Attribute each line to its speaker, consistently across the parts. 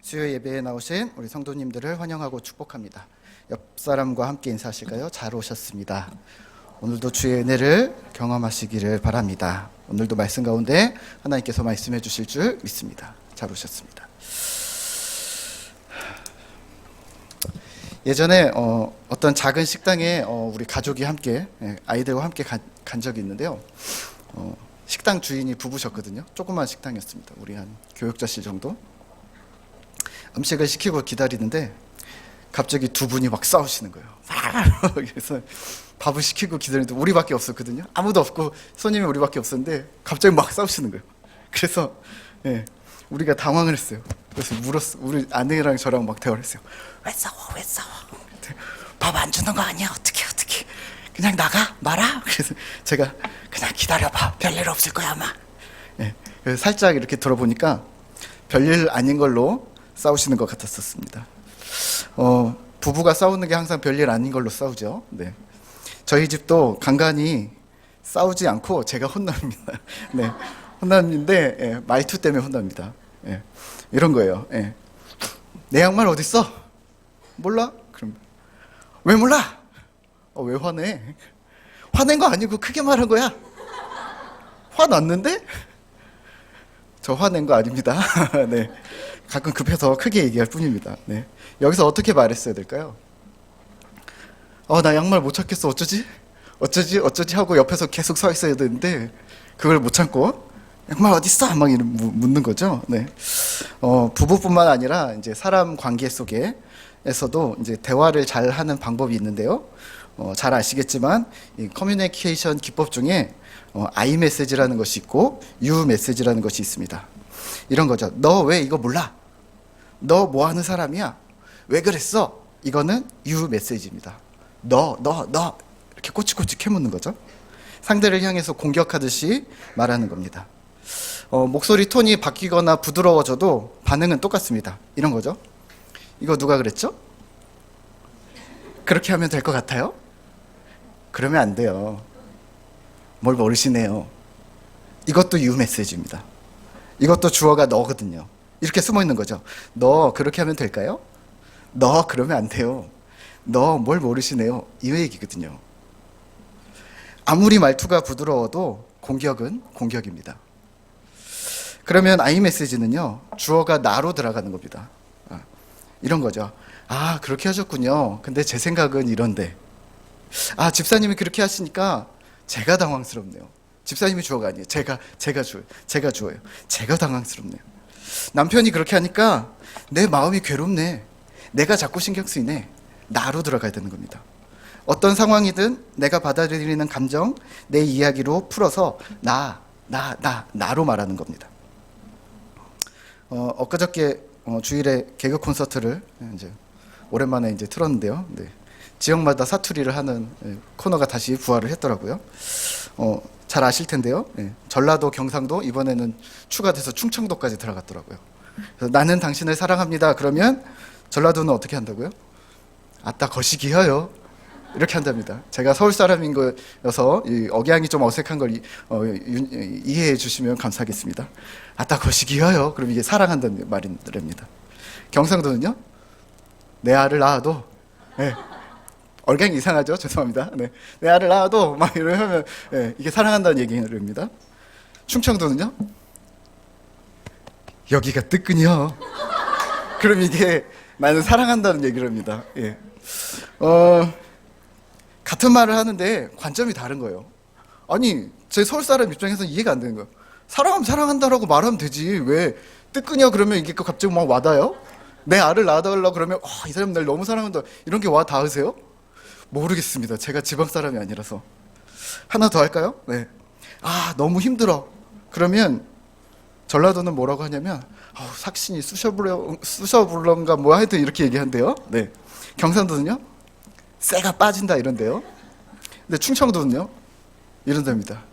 Speaker 1: 수요 예배에 나오신 우리 성도님들을 환영하고 축복합니다. 옆 사람과 함께 인사하실까요? 잘 오셨습니다. 오늘도 주의 은혜를 경험하시기를 바랍니다. 오늘도 말씀 가운데 하나님께서 말씀해 주실 줄 믿습니다. 잘 오셨습니다. 예전에 어떤 작은 식당에 우리 가족이 함께 아이들과 함께 간 적이 있는데요. 식당 주인이 부부셨거든요. 조그만 식당이었습니다. 우리 한 교육자실 정도. 음식을 시키고 기다리는데 갑자기 두 분이 막 싸우시는 거예요. 그래서 밥을 시키고 기다리는데 우리밖에 없었거든요. 아무도 없고 손님이 우리밖에 없었는데 갑자기 막 싸우시는 거예요. 그래서 우리가 당황을 했어요. 그래서 물었어. 우리 아내랑 저랑 막 대화를 했어요. 왜 싸워? 왜 싸워? 밥 안 주는 거 아니야? 어떻게 그냥 나가? 말아? 그래서 제가 그냥 기다려봐. 별일 없을 거야 아마. 그래서 살짝 이렇게 들어보니까 별일 아닌 걸로 싸우시는 것 같았었습니다. 부부가 싸우는 게 항상 별일 아닌 걸로 싸우죠. 네. 저희 집도 간간히 싸우지 않고 제가 혼납니다. 네. 혼났는데 말투 때문에 혼납니다. 이런 거예요. 내 양말 어디 있어? 몰라? 그럼 왜 몰라? 왜 화내? 화낸 거 아니고 크게 말한 거야. 화났는데? 저 화낸 거 아닙니다. 네. 가끔 급해서 크게 얘기할 뿐입니다. 네. 여기서 어떻게 말했어야 될까요? 나 양말 못 찾겠어. 어쩌지 하고 옆에서 계속 서 있어야 되는데 그걸 못 참고 양말 어디 있어? 막 이런 묻는 거죠. 네. 부부뿐만 아니라 이제 사람 관계 속에서도 이제 대화를 잘 하는 방법이 있는데요. 잘 아시겠지만 이 커뮤니케이션 기법 중에 I 메시지라는 것이 있고 U 메시지라는 것이 있습니다. 이런 거죠. 너 왜 이거 몰라? 너 뭐 하는 사람이야? 왜 그랬어? 이거는 U 메시지입니다. 너 이렇게 꼬치꼬치 캐묻는 거죠. 상대를 향해서 공격하듯이 말하는 겁니다. 목소리 톤이 바뀌거나 부드러워져도 반응은 똑같습니다. 이런 거죠. 이거 누가 그랬죠? 그렇게 하면 될 것 같아요? 그러면 안 돼요. 뭘 모르시네요. 이것도 U 메시지입니다. 이것도 주어가 너거든요. 이렇게 숨어 있는 거죠. 너 그렇게 하면 될까요? 너 그러면 안 돼요. 너 뭘 모르시네요. 이 얘기거든요. 아무리 말투가 부드러워도 공격은 공격입니다. 그러면 I 메시지는요. 주어가 나로 들어가는 겁니다. 이런 거죠. 그렇게 하셨군요. 근데 제 생각은 이런데. 집사님이 그렇게 하시니까 제가 당황스럽네요. 집사님이 주어가 아니에요. 제가 주어요. 제가 당황스럽네요. 남편이 그렇게 하니까 내 마음이 괴롭네. 내가 자꾸 신경 쓰이네. 나로 들어가야 되는 겁니다. 어떤 상황이든 내가 받아들이는 감정, 내 이야기로 풀어서 나로 말하는 겁니다. 엊그저께 주일에 개그 콘서트를 이제 오랜만에 이제 틀었는데요. 네. 지역마다 사투리를 하는 코너가 다시 부활을 했더라고요. 잘 아실 텐데요. 전라도, 경상도 이번에는 추가돼서 충청도까지 들어갔더라고요. 그래서 나는 당신을 사랑합니다. 그러면 전라도는 어떻게 한다고요? 아따 거시기여요. 이렇게 한답니다. 제가 서울 사람인 거여서 이 억양이 좀 어색한 걸 이해해 주시면 감사하겠습니다. 아따 거시기여요. 그럼 이게 사랑한다는 말입니다. 경상도는요? 내 알을 낳아도 억양이 이상하죠? 죄송합니다. 네. 내 알을 낳아도 막 이러면 이게 사랑한다는 얘기입니다. 충청도는요? 여기가 뜨끈이요. 그럼 이게 나는 사랑한다는 얘기를 합니다. 같은 말을 하는데 관점이 다른 거예요. 아니, 제 서울 사람 입장에서는 이해가 안 되는 거예요. 사랑하면 사랑한다라고 말하면 되지. 왜 뜨끈이요? 그러면 이게 갑자기 막 와닿아요? 내 알을 낳아달라고 그러면 이 사람 날 너무 사랑한다. 이런 게 와 닿으세요? 모르겠습니다. 제가 지방 사람이 아니라서. 하나 더 할까요? 네. 너무 힘들어. 그러면 전라도는 뭐라고 하냐면 삭신이 쑤셔불런가 뭐 하여튼 이렇게 얘기한대요. 네. 경상도는요? 쇠가 빠진다 이런데요. 근데 충청도는요? 이런답니다.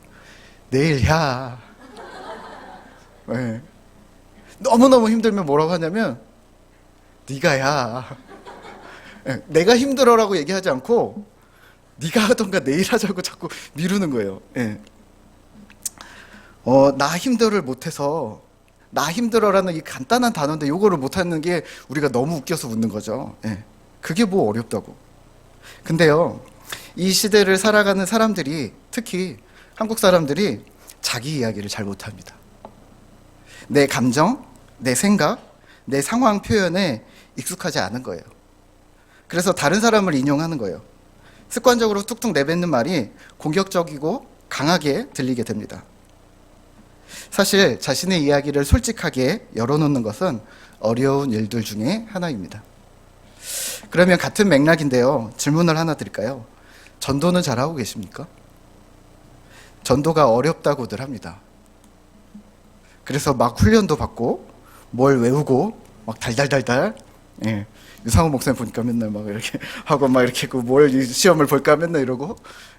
Speaker 1: 내일야. 네. 너무너무 힘들면 뭐라고 하냐면 네가야. 내가 힘들어라고 얘기하지 않고 네가 하던가 내일 하자고 자꾸 미루는 거예요. 나 힘들어를 못해서 나 힘들어라는 이 간단한 단어인데 요거를 못하는 게 우리가 너무 웃겨서 웃는 거죠. 예. 그게 뭐 어렵다고. 근데요, 이 시대를 살아가는 사람들이, 특히 한국 사람들이 자기 이야기를 잘 못합니다. 내 감정, 내 생각, 내 상황 표현에 익숙하지 않은 거예요. 그래서 다른 사람을 인용하는 거예요. 습관적으로 툭툭 내뱉는 말이 공격적이고 강하게 들리게 됩니다. 사실 자신의 이야기를 솔직하게 열어놓는 것은 어려운 일들 중에 하나입니다. 그러면 같은 맥락인데요, 질문을 하나 드릴까요? 전도는 잘하고 계십니까? 전도가 어렵다고들 합니다. 그래서 막 훈련도 받고 뭘 외우고 막 달달달달, 예. 유상호 목사님 보니까 맨날 막 이렇게 하고 막 이렇게 뭘 시험을 볼까 맨날 이러고,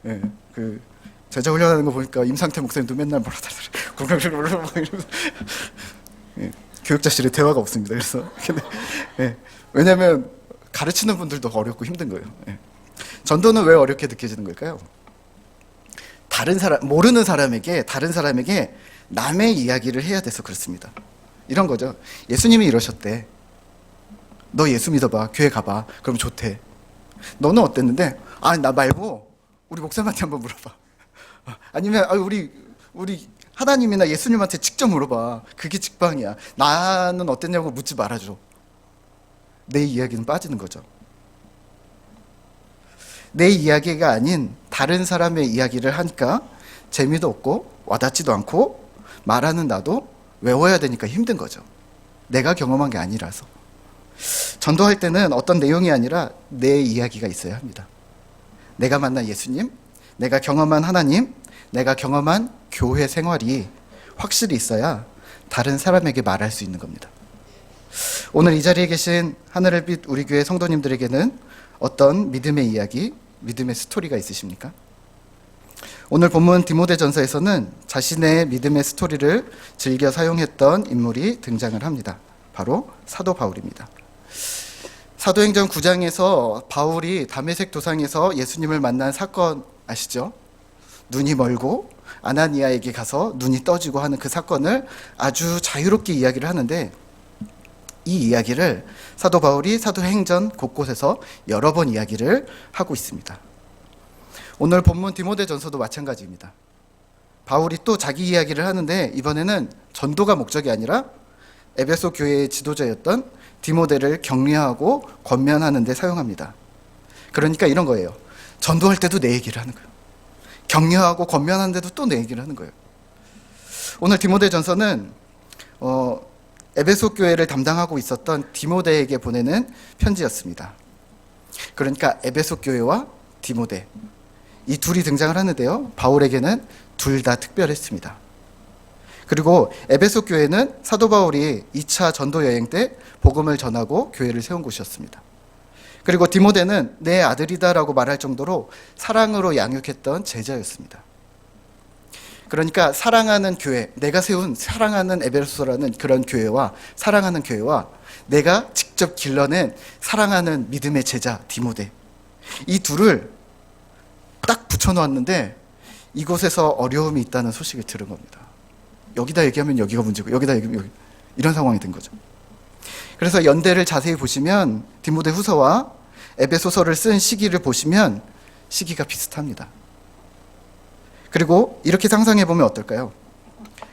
Speaker 1: 예. 그 제자 훈련하는 거 보니까 임상태 목사님도 맨날 뭐라 달달 막 이러면서, 예. 교육자실에 대화가 없습니다. 그래서 근데, 예. 왜냐하면 가르치는 분들도 어렵고 힘든 거예요. 예. 전도는 왜 어렵게 느껴지는 걸까요? 다른 사람, 모르는 사람에게, 다른 사람에게 남의 이야기를 해야 돼서 그렇습니다. 이런 거죠. 예수님이 이러셨대. 너 예수 믿어봐. 교회 가봐. 그럼 좋대. 너는 어땠는데? 아, 나 말고 우리 목사님한테 한번 물어봐. 아니면 우리 하나님이나 예수님한테 직접 물어봐. 그게 직방이야. 나는 어땠냐고 묻지 말아줘. 내 이야기는 빠지는 거죠. 내 이야기가 아닌 다른 사람의 이야기를 하니까 재미도 없고 와닿지도 않고 말하는 나도 외워야 되니까 힘든 거죠. 내가 경험한 게 아니라서. 전도할 때는 어떤 내용이 아니라 내 이야기가 있어야 합니다. 내가 만난 예수님, 내가 경험한 하나님, 내가 경험한 교회 생활이 확실히 있어야 다른 사람에게 말할 수 있는 겁니다. 오늘 이 자리에 계신 하늘을 빛 우리 교회 성도님들에게는 어떤 믿음의 이야기, 믿음의 스토리가 있으십니까? 오늘 본문 디모데전서에서는 자신의 믿음의 스토리를 즐겨 사용했던 인물이 등장을 합니다. 바로 사도 바울입니다. 사도행전 9장에서 바울이 다메섹 도상에서 예수님을 만난 사건 아시죠? 눈이 멀고 아나니아에게 가서 눈이 떠지고 하는 그 사건을 아주 자유롭게 이야기를 하는데, 이 이야기를 사도 바울이 사도행전 곳곳에서 여러 번 이야기를 하고 있습니다. 오늘 본문 디모데전서도 마찬가지입니다. 바울이 또 자기 이야기를 하는데 이번에는 전도가 목적이 아니라 에베소 교회의 지도자였던 디모데를 격려하고 권면하는 데 사용합니다. 그러니까 이런 거예요. 전도할 때도 내 얘기를 하는 거예요. 격려하고 권면하는데도 또 내 얘기를 하는 거예요. 오늘 디모데전서는 에베소 교회를 담당하고 있었던 디모데에게 보내는 편지였습니다. 그러니까 에베소 교회와 디모데, 이 둘이 등장을 하는데요, 바울에게는 둘 다 특별했습니다. 그리고 에베소 교회는 사도 바울이 2차 전도 여행 때 복음을 전하고 교회를 세운 곳이었습니다. 그리고 디모데는 내 아들이다라고 말할 정도로 사랑으로 양육했던 제자였습니다. 그러니까 사랑하는 교회, 내가 세운 사랑하는 에베소라는 그런 교회와 사랑하는 교회와 내가 직접 길러낸 사랑하는 믿음의 제자 디모데, 이 둘을 딱 붙여놓았는데 이곳에서 어려움이 있다는 소식을 들은 겁니다. 여기다 얘기하면 여기가 문제고 여기다 얘기하면 여기, 이런 상황이 된 거죠. 그래서 연대를 자세히 보시면 디모데 후서와 에베소서를 쓴 시기를 보시면 시기가 비슷합니다. 그리고 이렇게 상상해 보면 어떨까요?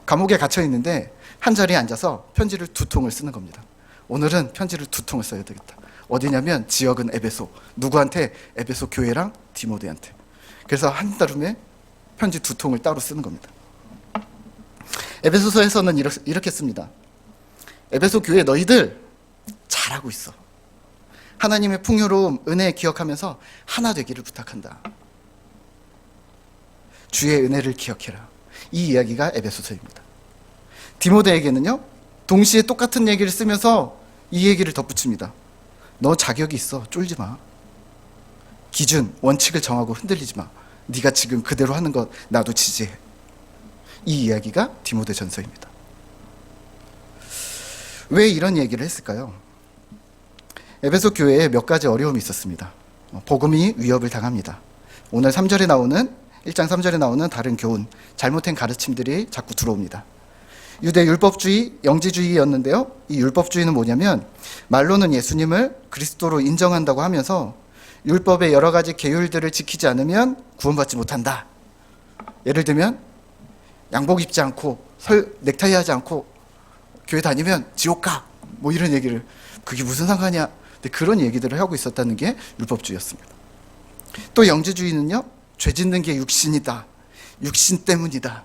Speaker 1: 감옥에 갇혀 있는데 한 자리에 앉아서 편지를 2통을 쓰는 겁니다. 오늘은 편지를 2통을 써야 되겠다. 어디냐면 지역은 에베소, 누구한테? 에베소 교회랑 디모데한테. 그래서 한 달음에 편지 2통을 따로 쓰는 겁니다. 에베소서에서는 이렇게 씁니다. 에베소 교회 너희들 잘하고 있어. 하나님의 풍요로움, 은혜 기억하면서 하나 되기를 부탁한다. 주의 은혜를 기억해라. 이 이야기가 에베소서입니다. 디모데에게는요, 동시에 똑같은 얘기를 쓰면서 이 얘기를 덧붙입니다. 너 자격이 있어. 쫄지 마. 기준, 원칙을 정하고 흔들리지 마. 네가 지금 그대로 하는 것 나도 지지해. 이 이야기가 디모데 전서입니다. 왜 이런 얘기를 했을까요? 에베소 교회에 몇 가지 어려움이 있었습니다. 복음이 위협을 당합니다. 오늘 3절에 나오는 1장 3절에 나오는 다른 교훈, 잘못된 가르침들이 자꾸 들어옵니다. 유대 율법주의, 영지주의였는데요. 이 율법주의는 뭐냐면 말로는 예수님을 그리스도로 인정한다고 하면서 율법의 여러 가지 계율들을 지키지 않으면 구원받지 못한다. 예를 들면 양복 입지 않고 넥타이 하지 않고 교회 다니면 지옥 가. 뭐 이런 얘기를, 그게 무슨 상관이야. 근데 그런 얘기들을 하고 있었다는 게 율법주의였습니다. 또 영지주의는요, 죄 짓는 게 육신이다. 육신 때문이다.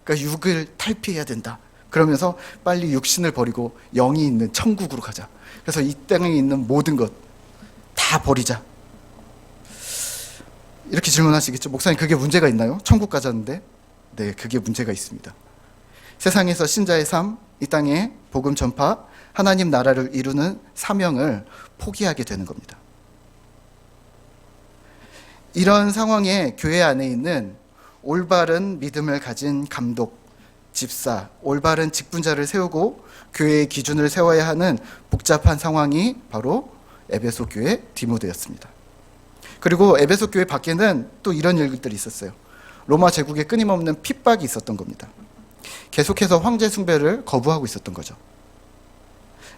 Speaker 1: 그러니까 육을 탈피해야 된다. 그러면서 빨리 육신을 버리고 영이 있는 천국으로 가자. 그래서 이 땅에 있는 모든 것 다 버리자. 이렇게 질문하시겠죠. 목사님, 그게 문제가 있나요? 천국 가자는데. 네, 그게 문제가 있습니다. 세상에서 신자의 삶, 이 땅에 복음 전파, 하나님 나라를 이루는 사명을 포기하게 되는 겁니다. 이런 상황에 교회 안에 있는 올바른 믿음을 가진 감독, 집사, 올바른 직분자를 세우고 교회의 기준을 세워야 하는 복잡한 상황이 바로 에베소 교회 디모데였습니다. 그리고 에베소 교회 밖에는 또 이런 일들이 있었어요. 로마 제국에 끊임없는 핍박이 있었던 겁니다. 계속해서 황제 숭배를 거부하고 있었던 거죠.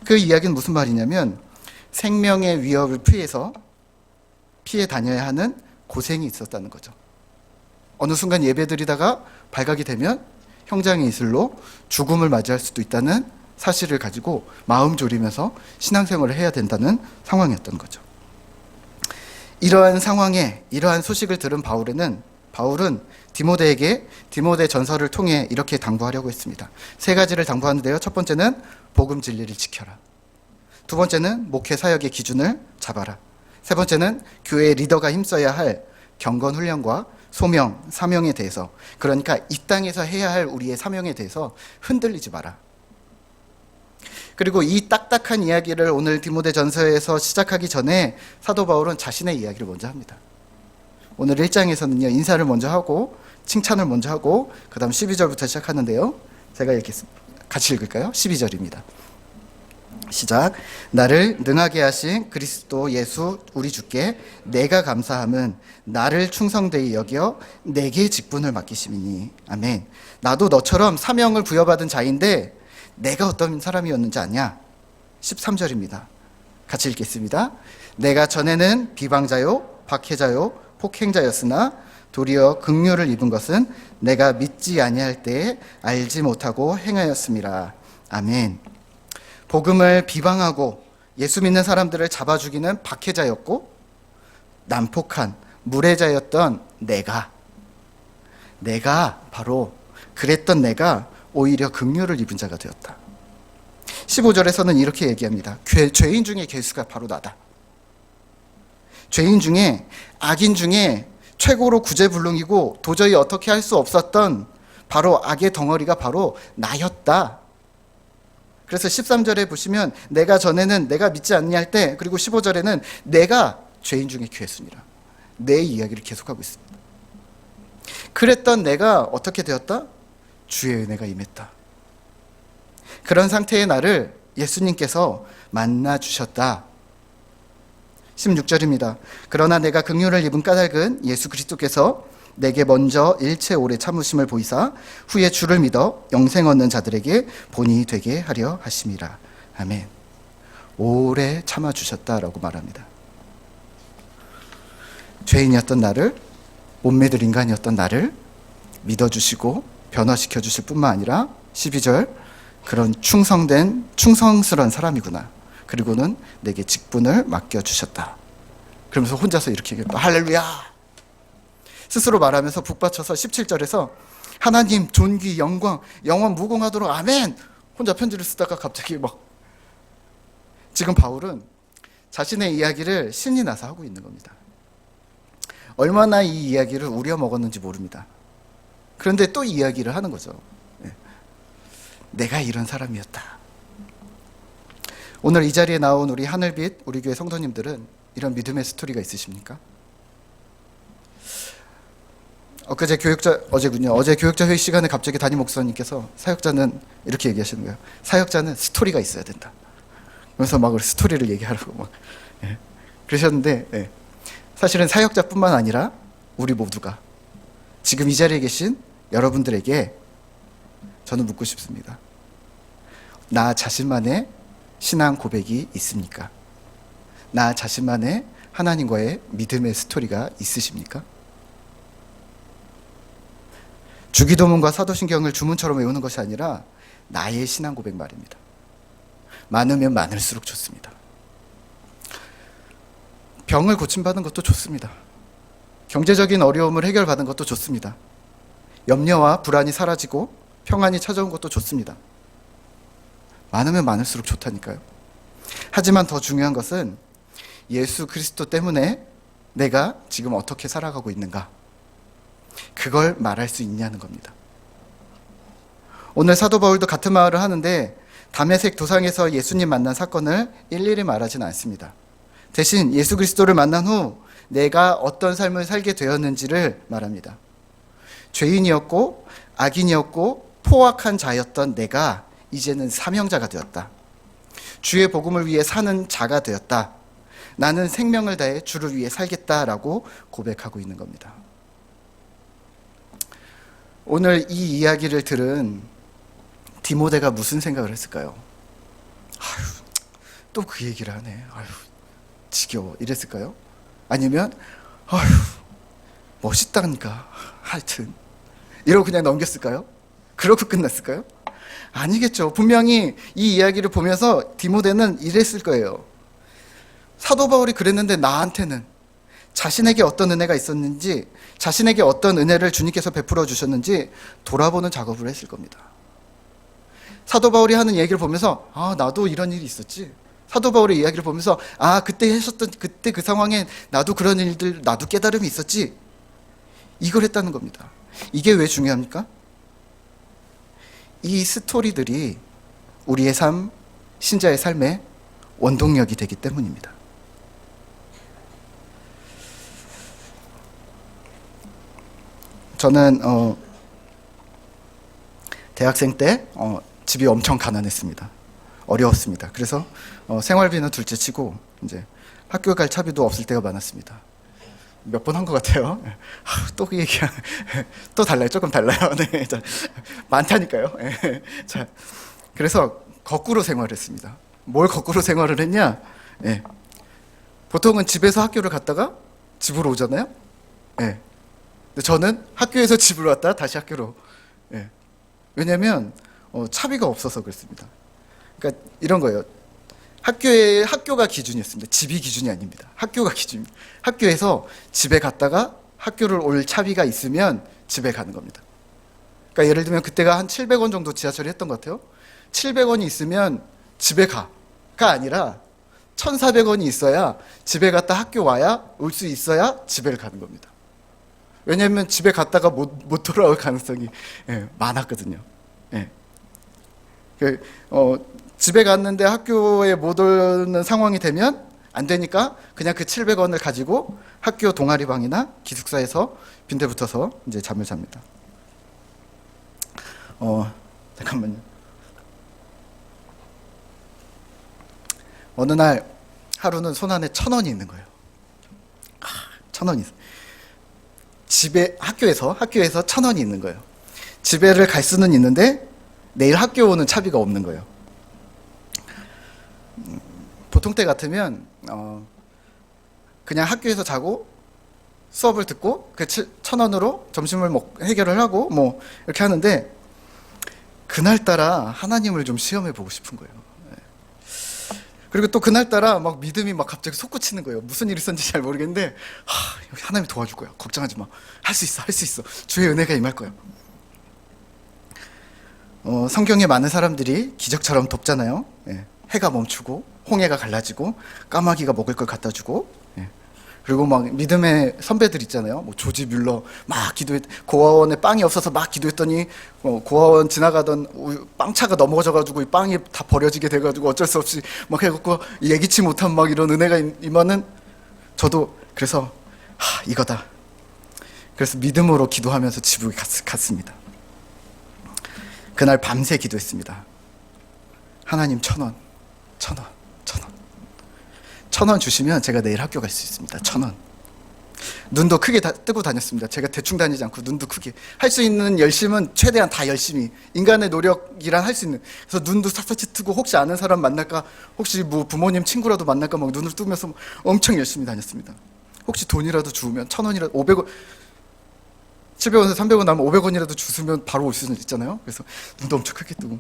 Speaker 1: 그 이야기는 무슨 말이냐면 생명의 위협을 피해 다녀야 하는 고생이 있었다는 거죠. 어느 순간 예배드리다가 발각이 되면 형장의 이슬로 죽음을 맞이할 수도 있다는 사실을 가지고 마음 졸이면서 신앙생활을 해야 된다는 상황이었던 거죠. 이러한 상황에 이러한 소식을 들은 바울은 디모데에게 디모데 전서를 통해 이렇게 당부하려고 했습니다. 세 가지를 당부하는데요. 첫 번째는 복음 진리를 지켜라. 두 번째는 목회 사역의 기준을 잡아라. 세 번째는 교회의 리더가 힘써야 할 경건 훈련과 소명, 사명에 대해서, 그러니까 이 땅에서 해야 할 우리의 사명에 대해서 흔들리지 마라. 그리고 이 딱딱한 이야기를 오늘 디모데 전서에서 시작하기 전에 사도 바울은 자신의 이야기를 먼저 합니다. 오늘 1장에서는요, 인사를 먼저 하고 칭찬을 먼저 하고 그 다음 12절부터 시작하는데요. 제가 이렇게 같이 읽을까요? 12절입니다. 시작. 나를 능하게 하신 그리스도 예수 우리 주께 내가 감사함은 나를 충성되이 여겨 내게 직분을 맡기심이니. 아멘. 나도 너처럼 사명을 부여받은 자인데 내가 어떤 사람이었는지 아냐? 13절입니다. 같이 읽겠습니다. 내가 전에는 비방자요 박해자요 폭행자였으나 도리어 긍휼을 입은 것은 내가 믿지 아니할 때에 알지 못하고 행하였음이라. 아멘. 복음을 비방하고 예수 믿는 사람들을 잡아 죽이는 박해자였고 난폭한 무례자였던 내가 바로 그랬던 내가 오히려 긍휼을 입은 자가 되었다. 15절에서는 이렇게 얘기합니다. 죄인 중에 괴수가 바로 나다. 죄인 중에, 악인 중에 최고로 구제불능이고 도저히 어떻게 할 수 없었던 바로 악의 덩어리가 바로 나였다. 그래서 13절에 보시면 내가 전에는 내가 믿지 않냐할 때, 그리고 15절에는 내가 죄인 중에 괴수니라. 내 이야기를 계속하고 있습니다. 그랬던 내가 어떻게 되었다? 주의 은혜가 임했다. 그런 상태의 나를 예수님께서 만나 주셨다. 16절입니다. 그러나 내가 긍휼을 입은 까닭은 예수 그리스도께서 내게 먼저 일체 오래 참으심을 보이사 후에 주를 믿어 영생 얻는 자들에게 본이 되게 하려 하심이라. 아멘. 오래 참아주셨다라고 말합니다. 죄인이었던 나를, 못 믿을 인간이었던 나를 믿어주시고 변화시켜 주실 뿐만 아니라 12절, 그런 충성스러운 사람이구나. 그리고는 내게 직분을 맡겨주셨다. 그러면서 혼자서 이렇게 얘기합니다. 할렐루야. 스스로 말하면서 북받쳐서 17절에서 하나님 존귀 영광 영원 무궁하도록 아멘. 혼자 편지를 쓰다가 갑자기 지금 바울은 자신의 이야기를 신이 나서 하고 있는 겁니다. 얼마나 이 이야기를 우려먹었는지 모릅니다. 그런데 또 이야기를 하는 거죠. 내가 이런 사람이었다. 오늘 이 자리에 나온 우리 하늘빛 우리 교회 성도님들은 이런 믿음의 스토리가 있으십니까? 어제 교육자 회의 시간에 갑자기 담임 목사님께서 사역자는 이렇게 얘기하시는 거예요. 사역자는 스토리가 있어야 된다. 그래서 스토리를 얘기하라고 그러셨는데, 사실은 사역자뿐만 아니라 우리 모두가 지금 이 자리에 계신 여러분들에게 저는 묻고 싶습니다. 나 자신만의 신앙 고백이 있습니까? 나 자신만의 하나님과의 믿음의 스토리가 있으십니까? 주기도문과 사도신경을 주문처럼 외우는 것이 아니라 나의 신앙 고백 말입니다. 많으면 많을수록 좋습니다. 병을 고침받은 것도 좋습니다. 경제적인 어려움을 해결받은 것도 좋습니다. 염려와 불안이 사라지고 평안이 찾아온 것도 좋습니다. 많으면 많을수록 좋다니까요. 하지만 더 중요한 것은 예수 그리스도 때문에 내가 지금 어떻게 살아가고 있는가, 그걸 말할 수 있냐는 겁니다. 오늘 사도 바울도 같은 말을 하는데 다메섹 도상에서 예수님 만난 사건을 일일이 말하지는 않습니다. 대신 예수 그리스도를 만난 후 내가 어떤 삶을 살게 되었는지를 말합니다. 죄인이었고 악인이었고 포악한 자였던 내가 이제는 사명자가 되었다. 주의 복음을 위해 사는 자가 되었다. 나는 생명을 다해 주를 위해 살겠다라고 고백하고 있는 겁니다. 오늘 이 이야기를 들은 디모데가 무슨 생각을 했을까요? 아유, 또 그 얘기를 하네. 아유, 지겨워. 이랬을까요? 아니면 아유, 멋있다니까. 하여튼 이러고 그냥 넘겼을까요? 그러고 끝났을까요? 아니겠죠. 분명히 이 이야기를 보면서 디모데는 이랬을 거예요. 사도 바울이 그랬는데 나한테는 자신에게 어떤 은혜가 있었는지, 자신에게 어떤 은혜를 주님께서 베풀어 주셨는지 돌아보는 작업을 했을 겁니다. 사도 바울이 하는 얘기를 보면서 아, 나도 이런 일이 있었지. 사도 바울의 이야기를 보면서 아, 그때 하셨던 그때 그 상황에 나도 그런 일들, 나도 깨달음이 있었지. 이걸 했다는 겁니다. 이게 왜 중요합니까? 이 스토리들이 우리의 삶, 신자의 삶의 원동력이 되기 때문입니다. 저는 대학생 때 집이 엄청 가난했습니다. 어려웠습니다. 그래서 생활비는 둘째치고 이제 학교 갈 차비도 없을 때가 많았습니다. 몇 번 한 것 같아요. 또 그 얘기야. 또 달라요. 조금 달라요. 네, 자, 많다니까요. 자, 그래서 거꾸로 생활했습니다. 뭘 거꾸로 생활을 했냐? 네. 보통은 집에서 학교를 갔다가 집으로 오잖아요. 네. 근데 저는 학교에서 집으로 왔다 다시 학교로. 네. 왜냐하면 차비가 없어서 그렇습니다. 그러니까 이런 거예요. 학교가 기준이었습니다. 집이 기준이 아닙니다. 학교가 기준입니다. 학교에서 집에 갔다가 학교를 올 차비가 있으면 집에 가는 겁니다. 그러니까 예를 들면 그때가 한 700원 정도 지하철이 했던 것 같아요. 700원이 있으면 집에 가가 아니라 1,400원이 있어야 집에 갔다 학교 와야 올 수 있어야 집에 가는 겁니다. 왜냐하면 집에 갔다가 못 돌아올 가능성이 많았거든요. 집에 갔는데 학교에 못 오는 상황이 되면 안 되니까 그냥 그 700원을 가지고 학교 동아리방이나 기숙사에서 빈대 붙어서 이제 잠을 잡니다. 잠깐만요. 어느 날 하루는 손안에 1,000원이 있는 거예요. 1,000원이 있어요. 학교에서 1,000원이 있는 거예요. 집에를 갈 수는 있는데 내일 학교 오는 차비가 없는 거예요. 보통 때 같으면 그냥 학교에서 자고 수업을 듣고 그 1,000원으로 점심을 해결을 하고 뭐 이렇게 하는데 그날따라 하나님을 좀 시험해 보고 싶은 거예요. 그리고 또 그날따라 막 믿음이 막 갑자기 솟구치는 거예요. 무슨 일이 있었는지 잘 모르겠는데 하나님이 도와줄 거야. 걱정하지 마. 할 수 있어. 주의 은혜가 임할 거야. 성경에 많은 사람들이 기적처럼 돕잖아요. 해가 멈추고 홍해가 갈라지고 까마귀가 먹을 걸 갖다 주고 그리고 막 믿음의 선배들 있잖아요. 뭐 조지 뮬러 막 고아원에 빵이 없어서 막 기도했더니 고아원 지나가던 빵차가 넘어져가지고 이 빵이 다 버려지게 돼가지고 어쩔 수 없이 막 해갖고 예기치 못한 막 이런 은혜가 임하는 저도 그래서 이거다. 그래서 믿음으로 기도하면서 집으로 갔습니다. 그날 밤새 기도했습니다. 하나님 1,000원 주시면 제가 내일 학교 갈 수 있습니다. 1,000원. 눈도 크게 뜨고 다녔습니다. 제가 대충 다니지 않고 눈도 크게. 할 수 있는 열심은 최대한 다 열심히. 인간의 노력이란 할 수 있는. 그래서 눈도 샅샅이 뜨고 혹시 아는 사람 만날까, 혹시 뭐 부모님 친구라도 만날까 막 눈을 뜨면서 엄청 열심히 다녔습니다. 혹시 돈이라도 주우면 1,000원이라도 500원, 700원에서 300원 나면 500원이라도 주우면 바로 올 수는 있잖아요. 그래서 눈도 엄청 크게 뜨고.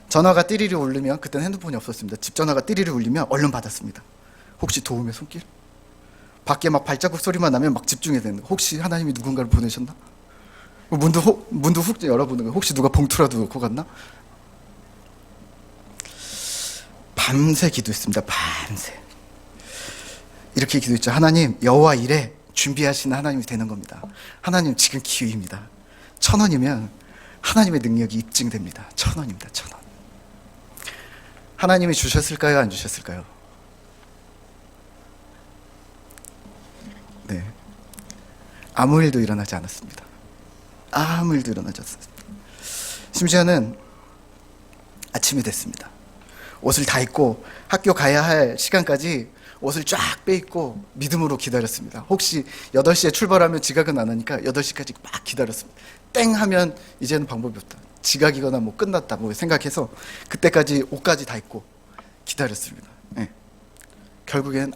Speaker 1: 전화가 띠리리 울리면, 그때는 핸드폰이 없었습니다. 집 전화가 띠리리 울리면 얼른 받았습니다. 혹시 도움의 손길? 밖에 막 발자국 소리만 나면 막 집중해야 되는 거. 혹시 하나님이 누군가를 보내셨나? 문도 훅 열어보는 거. 혹시 누가 봉투라도 놓고 갔나? 밤새 기도했습니다. 밤새. 이렇게 기도했죠. 하나님, 여호와 이래 준비하시는 하나님이 되는 겁니다. 하나님, 지금 기회입니다. 1,000원이면 하나님의 능력이 입증됩니다. 1,000원입니다. 1,000원. 하나님이 주셨을까요? 안 주셨을까요? 네. 아무 일도 일어나지 않았습니다. 아무 일도 일어나지 않았습니다. 심지어는 아침이 됐습니다. 옷을 다 입고 학교 가야 할 시간까지 옷을 쫙 빼입고 믿음으로 기다렸습니다. 혹시 8시에 출발하면 지각은 안 하니까 8시까지 막 기다렸습니다. 땡 하면 이제는 방법이 없다. 지각이거나 뭐 끝났다 뭐 생각해서 그때까지 옷까지 다 입고 기다렸습니다. 네. 결국엔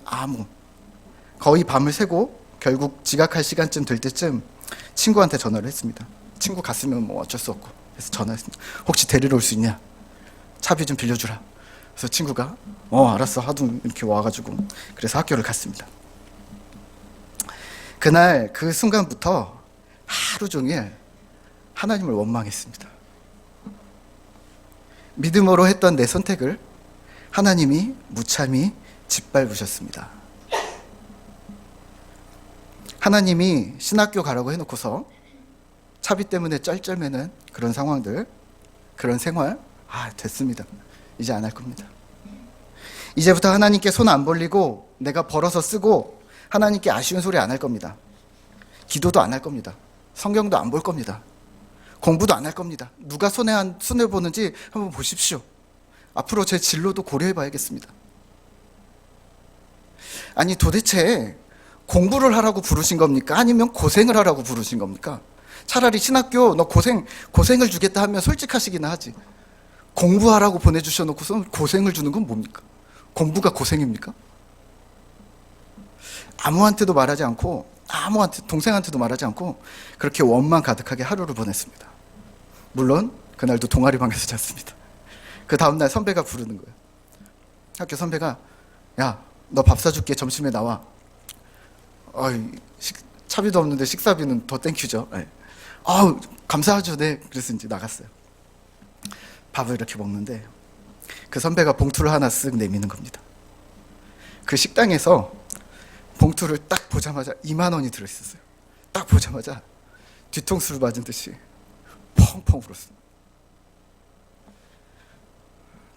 Speaker 1: 거의 밤을 새고 결국 지각할 시간쯤 될 때쯤 친구한테 전화를 했습니다. 친구 갔으면 뭐 어쩔 수 없고. 그래서 전화했습니다. 혹시 데리러 올 수 있냐? 차비 좀 빌려주라. 그래서 친구가 알았어 하도 이렇게 와가지고, 그래서 학교를 갔습니다. 그날 그 순간부터 하루 종일 하나님을 원망했습니다. 믿음으로 했던 내 선택을 하나님이 무참히 짓밟으셨습니다. 하나님이 신학교 가라고 해놓고서 차비 때문에 쩔쩔매는 그런 상황들, 그런 생활, 됐습니다. 이제 안 할 겁니다. 이제부터 하나님께 손 안 벌리고 내가 벌어서 쓰고 하나님께 아쉬운 소리 안 할 겁니다. 기도도 안 할 겁니다. 성경도 안 볼 겁니다. 공부도 안 할 겁니다. 누가 손해보는지 한번 보십시오. 앞으로 제 진로도 고려해 봐야겠습니다. 아니, 도대체 공부를 하라고 부르신 겁니까? 아니면 고생을 하라고 부르신 겁니까? 차라리 신학교 너 고생을 주겠다 하면 솔직하시기나 하지. 공부하라고 보내주셔놓고서 고생을 주는 건 뭡니까? 공부가 고생입니까? 아무한테도 말하지 않고, 동생한테도 말하지 않고 그렇게 원망 가득하게 하루를 보냈습니다. 물론 그날도 동아리방에서 잤습니다. 그 다음날 선배가 부르는 거예요. 학교 선배가, 야, 너 밥 사줄게. 점심에 나와. 차비도 없는데 식사비는 더 땡큐죠. 네. 감사하죠. 네. 그래서 이제 나갔어요. 밥을 이렇게 먹는데 그 선배가 봉투를 하나 쓱 내미는 겁니다. 그 식당에서 봉투를 딱 보자마자 2만 원이 들어있었어요. 딱 보자마자 뒤통수를 맞은 듯이 펑펑 울었습니다.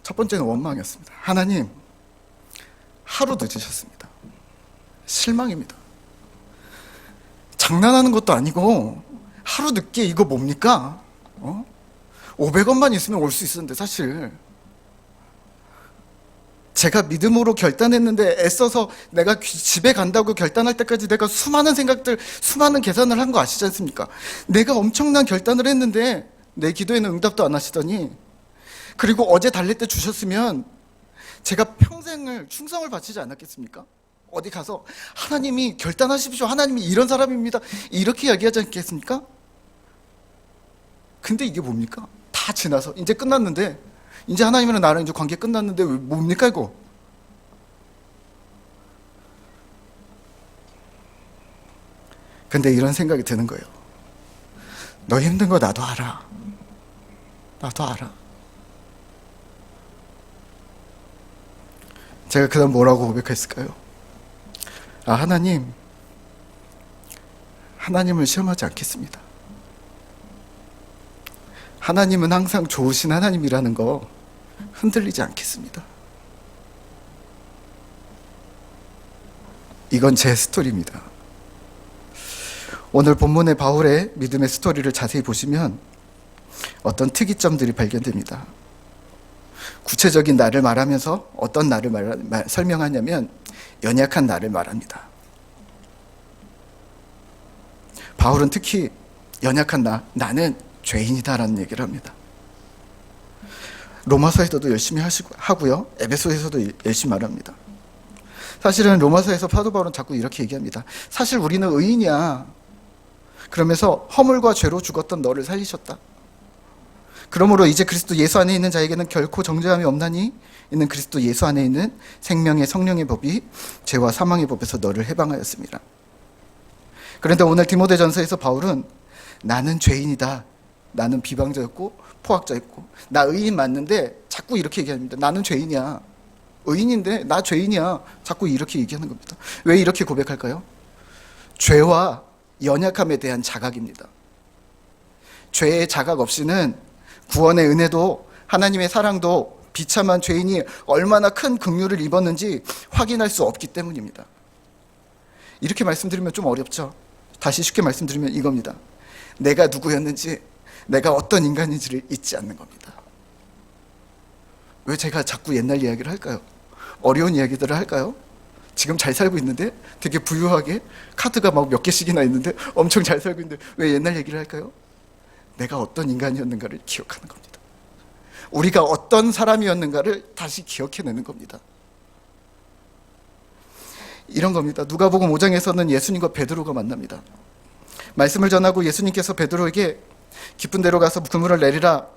Speaker 1: 첫 번째는 원망이었습니다. 하나님, 하루 늦으셨습니다. 실망입니다. 장난하는 것도 아니고 하루 늦게 이거 뭡니까? 500원만 있으면 올 수 있었는데, 사실 제가 믿음으로 결단했는데 애써서 내가 집에 간다고 결단할 때까지 내가 수많은 생각들, 수많은 계산을 한 거 아시지 않습니까? 내가 엄청난 결단을 했는데 내 기도에는 응답도 안 하시더니, 그리고 어제 달랠 때 주셨으면 제가 평생을 충성을 바치지 않았겠습니까? 어디 가서 하나님이 결단하십시오. 하나님이 이런 사람입니다. 이렇게 이야기하지 않겠습니까? 근데 이게 뭡니까? 다 지나서 이제 끝났는데, 이제 하나님이랑 나랑 이제 관계 끝났는데 뭡니까 이거? 근데 이런 생각이 드는 거예요. 너 힘든 거 나도 알아. 나도 알아. 제가 그다음 뭐라고 고백했을까요? 하나님, 하나님을 시험하지 않겠습니다. 하나님은 항상 좋으신 하나님이라는 거 흔들리지 않겠습니다. 이건 제 스토리입니다. 오늘 본문의 바울의 믿음의 스토리를 자세히 보시면 어떤 특이점들이 발견됩니다. 구체적인 나를 말하면서 어떤 나를 설명하냐면 연약한 나를 말합니다. 바울은 특히 연약한 나는 죄인이다라는 얘기를 합니다. 로마서에서도 열심히 하고요. 에베소에서도 열심히 말합니다. 사실은 로마서에서 사도 바울은 자꾸 이렇게 얘기합니다. 사실 우리는 의인이야. 그러면서 허물과 죄로 죽었던 너를 살리셨다. 그러므로 이제 그리스도 예수 안에 있는 자에게는 결코 정죄함이 없나니 이는 그리스도 예수 안에 있는 생명의 성령의 법이 죄와 사망의 법에서 너를 해방하였습니다. 그런데 오늘 디모데전서에서 바울은 나는 죄인이다. 나는 비방자였고 포악자였고 나 의인 맞는데 자꾸 이렇게 얘기합니다. 나는 죄인이야. 의인인데 나 죄인이야. 자꾸 이렇게 얘기하는 겁니다. 왜 이렇게 고백할까요? 죄와 연약함에 대한 자각입니다. 죄의 자각 없이는 구원의 은혜도 하나님의 사랑도 비참한 죄인이 얼마나 큰 긍휼을 입었는지 확인할 수 없기 때문입니다. 이렇게 말씀드리면 좀 어렵죠. 다시 쉽게 말씀드리면 이겁니다. 내가 누구였는지, 내가 어떤 인간인지를 잊지 않는 겁니다. 왜 제가 자꾸 옛날 이야기를 할까요? 어려운 이야기들을 할까요? 지금 잘 살고 있는데 되게 부유하게 카드가 막 몇 개씩이나 있는데 엄청 잘 살고 있는데 왜 옛날 얘기를 할까요? 내가 어떤 인간이었는가를 기억하는 겁니다. 우리가 어떤 사람이었는가를 다시 기억해내는 겁니다. 이런 겁니다. 누가복음 5장에서는 예수님과 베드로가 만납니다. 말씀을 전하고 예수님께서 베드로에게 깊은 데로 가서 그물을 내리라.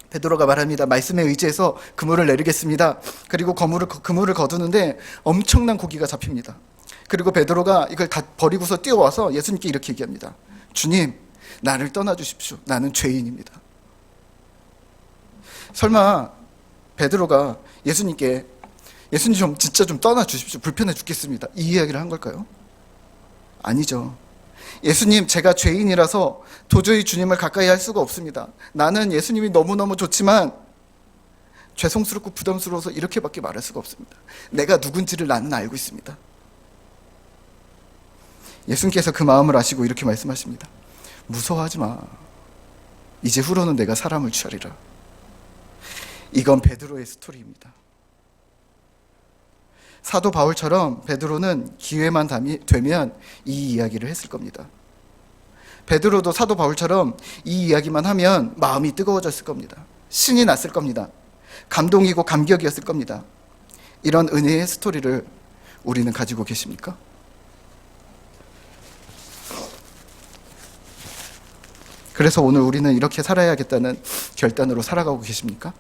Speaker 1: 베드로가 말합니다. 말씀에 의지해서 그물을 내리겠습니다. 그리고 그물을 거두는데 엄청난 고기가 잡힙니다. 그리고 베드로가 이걸 다 버리고서 뛰어와서 예수님께 이렇게 얘기합니다. 주님, 나를 떠나주십시오. 나는 죄인입니다. 설마 베드로가 예수님께 예수님 진짜 좀 떠나주십시오. 불편해 죽겠습니다. 이 이야기를 한 걸까요? 아니죠. 예수님, 제가 죄인이라서 도저히 주님을 가까이 할 수가 없습니다. 나는 예수님이 너무너무 좋지만 죄송스럽고 부담스러워서 이렇게밖에 말할 수가 없습니다. 내가 누군지를 나는 알고 있습니다. 예수님께서 그 마음을 아시고 이렇게 말씀하십니다. 무서워하지 마. 이제 후로는 내가 사람을 취하리라. 이건 베드로의 스토리입니다. 사도 바울처럼 베드로는 기회만 되면 이 이야기를 했을 겁니다. 베드로도 사도 바울처럼 이 이야기만 하면 마음이 뜨거워졌을 겁니다. 신이 났을 겁니다. 감동이고 감격이었을 겁니다. 이런 은혜의 스토리를 우리는 가지고 계십니까? 그래서 오늘 우리는 이렇게 살아야겠다는 결단으로 살아가고 계십니까?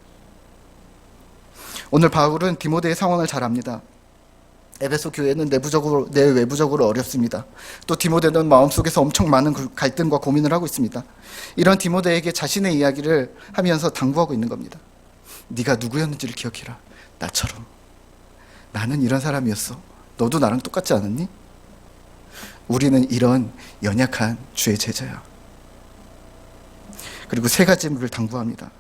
Speaker 1: 오늘 바울은 디모데의 상황을 잘 압니다. 에베소 교회는 내외부적으로 어렵습니다. 또 디모데는 마음속에서 엄청 많은 갈등과 고민을 하고 있습니다. 이런 디모데에게 자신의 이야기를 하면서 당부하고 있는 겁니다. 네가 누구였는지를 기억해라. 나처럼. 나는 이런 사람이었어. 너도 나랑 똑같지 않았니? 우리는 이런 연약한 주의 제자야. 그리고 세 가지를 당부합니다.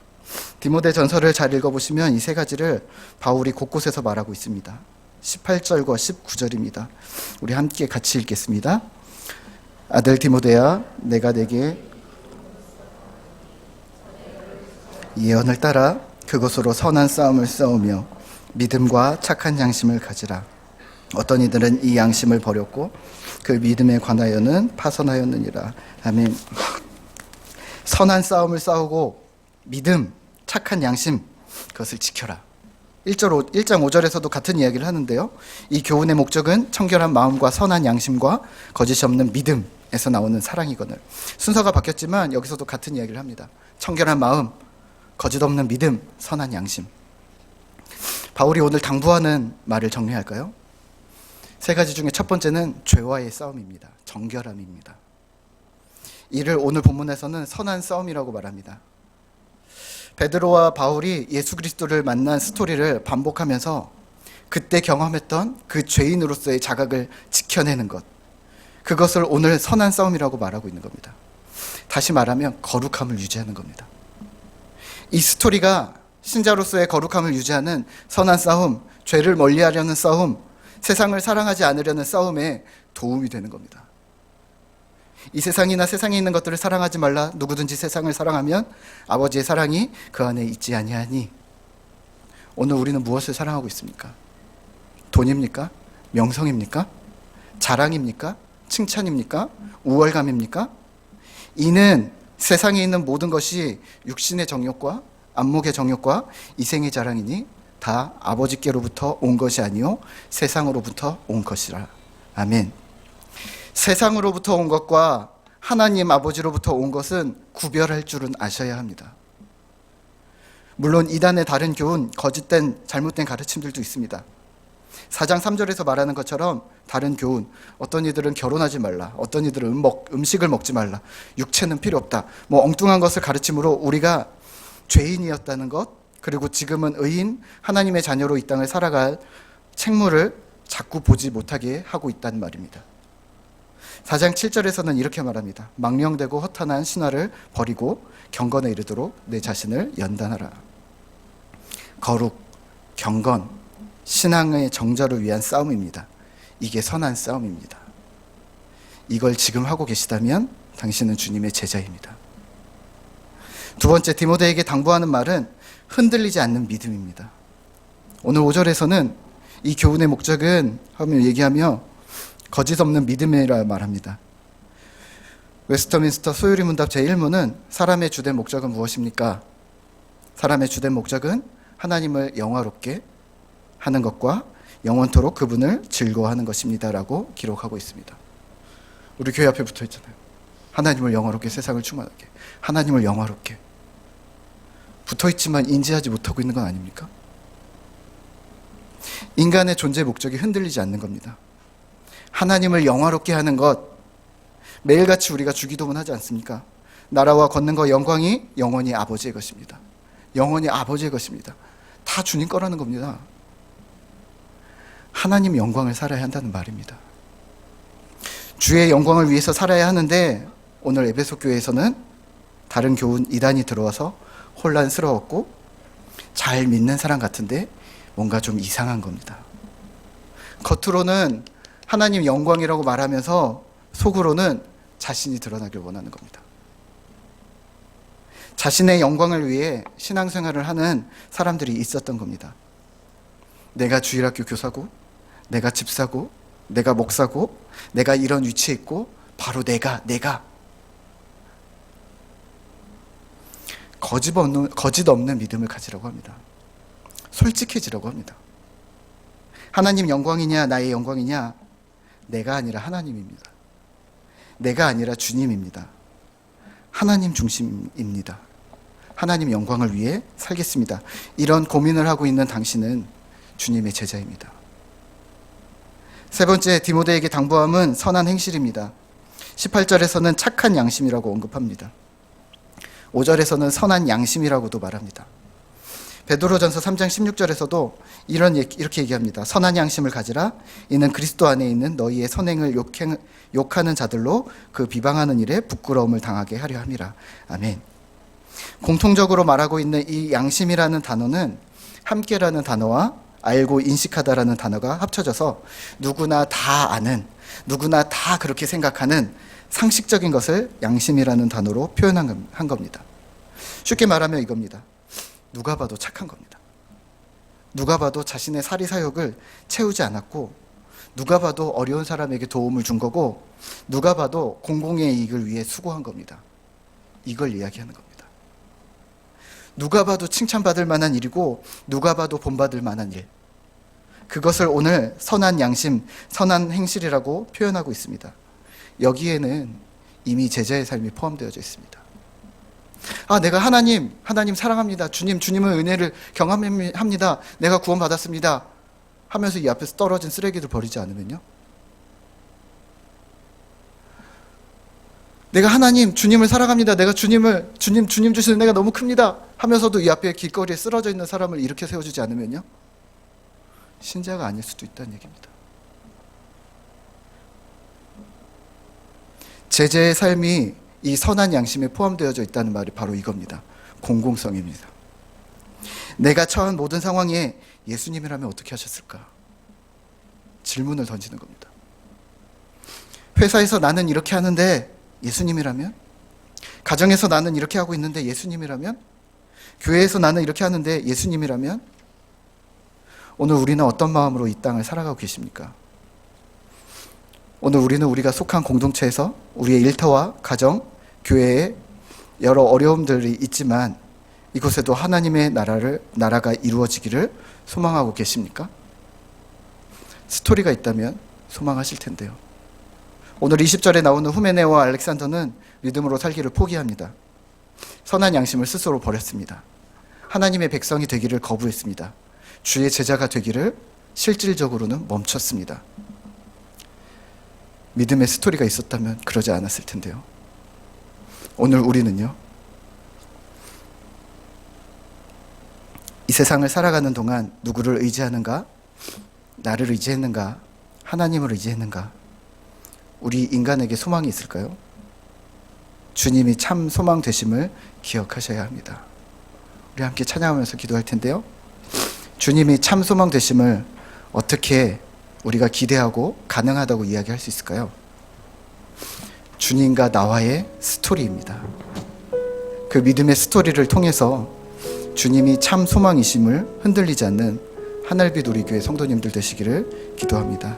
Speaker 1: 디모데 전서를 잘 읽어보시면 이 세 가지를 바울이 곳곳에서 말하고 있습니다. 18절과 19절입니다. 우리 함께 같이 읽겠습니다. 아들 디모데야, 내가 내게 예언을 따라 그것으로 선한 싸움을 싸우며 믿음과 착한 양심을 가지라. 어떤 이들은 이 양심을 버렸고 그 믿음에 관하여는 파선하였느니라. 아멘. 선한 싸움을 싸우고 믿음, 착한 양심, 그것을 지켜라. 1장 5절에서도 같은 이야기를 하는데요. 이 교훈의 목적은 청결한 마음과 선한 양심과 거짓이 없는 믿음에서 나오는 사랑이거늘. 순서가 바뀌었지만 여기서도 같은 이야기를 합니다. 청결한 마음, 거짓 없는 믿음, 선한 양심. 바울이 오늘 당부하는 말을 정리할까요? 세 가지 중에 첫 번째는 죄와의 싸움입니다. 정결함입니다. 이를 오늘 본문에서는 선한 싸움이라고 말합니다. 베드로와 바울이 예수 그리스도를 만난 스토리를 반복하면서 그때 경험했던 그 죄인으로서의 자각을 지켜내는 것, 그것을 오늘 선한 싸움이라고 말하고 있는 겁니다. 다시 말하면 거룩함을 유지하는 겁니다. 이 스토리가 신자로서의 거룩함을 유지하는 선한 싸움, 죄를 멀리하려는 싸움, 세상을 사랑하지 않으려는 싸움에 도움이 되는 겁니다. 이 세상이나 세상에 있는 것들을 사랑하지 말라. 누구든지 세상을 사랑하면 아버지의 사랑이 그 안에 있지 아니하니. 오늘 우리는 무엇을 사랑하고 있습니까? 돈입니까? 명성입니까? 자랑입니까? 칭찬입니까? 우월감입니까? 이는 세상에 있는 모든 것이 육신의 정욕과 안목의 정욕과 이생의 자랑이니 다 아버지께로부터 온 것이 아니요 세상으로부터 온 것이라. 아멘. 세상으로부터 온 것과 하나님 아버지로부터 온 것은 구별할 줄은 아셔야 합니다. 물론 이단의 다른 교훈, 거짓된 잘못된 가르침들도 있습니다. 4장 3절에서 말하는 것처럼 다른 교훈, 어떤 이들은 결혼하지 말라, 어떤 이들은 음식을 먹지 말라, 육체는 필요 없다, 엉뚱한 것을 가르침으로 우리가 죄인이었다는 것, 그리고 지금은 의인, 하나님의 자녀로 이 땅을 살아갈 책무를 자꾸 보지 못하게 하고 있다는 말입니다. 4장 7절에서는 이렇게 말합니다. 망령되고 허탄한 신화를 버리고 경건에 이르도록 내 자신을 연단하라. 거룩, 경건, 신앙의 정절을 위한 싸움입니다. 이게 선한 싸움입니다. 이걸 지금 하고 계시다면 당신은 주님의 제자입니다. 두 번째, 디모데에게 당부하는 말은 흔들리지 않는 믿음입니다. 오늘 5절에서는 이 교훈의 목적은 하며 얘기하며 거짓 없는 믿음이라 말합니다. 웨스터민스터 소유리 문답 제1문은 사람의 주된 목적은 무엇입니까? 사람의 주된 목적은 하나님을 영화롭게 하는 것과 영원토록 그분을 즐거워하는 것입니다 라고 기록하고 있습니다. 우리 교회 앞에 붙어 있잖아요. 하나님을 영화롭게, 세상을 충만하게, 하나님을 영화롭게. 붙어 있지만 인지하지 못하고 있는 건 아닙니까? 인간의 존재 목적이 흔들리지 않는 겁니다. 하나님을 영화롭게 하는 것, 매일같이 우리가 주기도문 하지 않습니까? 나라와 권능과 영광이 영원히 아버지의 것입니다. 영원히 아버지의 것입니다. 다 주님 거라는 겁니다. 하나님 영광을 살아야 한다는 말입니다. 주의 영광을 위해서 살아야 하는데 오늘 에베소 교회에서는 다른 교훈 이단이 들어와서 혼란스러웠고 잘 믿는 사람 같은데 뭔가 좀 이상한 겁니다. 겉으로는 하나님 영광이라고 말하면서 속으로는 자신이 드러나길 원하는 겁니다. 자신의 영광을 위해 신앙생활을 하는 사람들이 있었던 겁니다. 내가 주일학교 교사고, 내가 집사고, 내가 목사고, 내가 이런 위치에 있고, 바로 내가 거짓 없는 믿음을 가지라고 합니다. 솔직해지라고 합니다. 하나님 영광이냐 나의 영광이냐, 내가 아니라 하나님입니다. 내가 아니라 주님입니다. 하나님 중심입니다. 하나님 영광을 위해 살겠습니다. 이런 고민을 하고 있는 당신은 주님의 제자입니다. 세 번째, 디모데에게 당부함은 선한 행실입니다. 18절에서는 착한 양심이라고 언급합니다. 5절에서는 선한 양심이라고도 말합니다. 베드로전서 3장 16절에서도 이렇게 얘기합니다. 선한 양심을 가지라. 이는 그리스도 안에 있는 너희의 선행을 욕하는 자들로 그 비방하는 일에 부끄러움을 당하게 하려 함이라. 아멘. 공통적으로 말하고 있는 이 양심이라는 단어는 함께라는 단어와 알고 인식하다라는 단어가 합쳐져서 누구나 다 아는, 누구나 다 그렇게 생각하는 상식적인 것을 양심이라는 단어로 표현한 겁니다. 쉽게 말하면 이겁니다. 누가 봐도 착한 겁니다. 누가 봐도 자신의 사리사욕을 채우지 않았고, 누가 봐도 어려운 사람에게 도움을 준 거고, 누가 봐도 공공의 이익을 위해 수고한 겁니다. 이걸 이야기하는 겁니다. 누가 봐도 칭찬받을 만한 일이고, 누가 봐도 본받을 만한 일. 그것을 오늘 선한 양심, 선한 행실이라고 표현하고 있습니다. 여기에는 이미 제자의 삶이 포함되어져 있습니다. 내가 하나님 사랑합니다. 주님의 은혜를 경험합니다. 내가 구원받았습니다. 하면서 이 앞에서 떨어진 쓰레기를 버리지 않으면요. 내가 주님을 사랑합니다. 내가 주님 주시는 은혜가 너무 큽니다. 하면서도 이 앞에 길거리에 쓰러져 있는 사람을 이렇게 세워주지 않으면요. 신자가 아닐 수도 있다는 얘기입니다. 제자의 삶이 이 선한 양심에 포함되어져 있다는 말이 바로 이겁니다. 공공성입니다. 내가 처한 모든 상황에 예수님이라면 어떻게 하셨을까? 질문을 던지는 겁니다. 회사에서 나는 이렇게 하는데 예수님이라면? 가정에서 나는 이렇게 하고 있는데 예수님이라면? 교회에서 나는 이렇게 하는데 예수님이라면? 오늘 우리는 어떤 마음으로 이 땅을 살아가고 계십니까? 오늘 우리는 우리가 속한 공동체에서 우리의 일터와 가정, 교회에 여러 어려움들이 있지만 이곳에도 하나님의 나라가 이루어지기를 소망하고 계십니까? 스토리가 있다면 소망하실 텐데요. 오늘 20절에 나오는 후메네오와 알렉산더는 믿음으로 살기를 포기합니다. 선한 양심을 스스로 버렸습니다. 하나님의 백성이 되기를 거부했습니다. 주의 제자가 되기를 실질적으로는 멈췄습니다. 믿음의 스토리가 있었다면 그러지 않았을 텐데요. 오늘 우리는요, 이 세상을 살아가는 동안 누구를 의지하는가? 나를 의지했는가? 하나님을 의지했는가? 우리 인간에게 소망이 있을까요? 주님이 참 소망 되심을 기억하셔야 합니다. 우리 함께 찬양하면서 기도할 텐데요. 주님이 참 소망 되심을 어떻게 우리가 기대하고 가능하다고 이야기할 수 있을까요? 주님과 나와의 스토리입니다. 그 믿음의 스토리를 통해서 주님이 참 소망이심을 흔들리지 않는 하늘빛 우리 교회 성도님들 되시기를 기도합니다.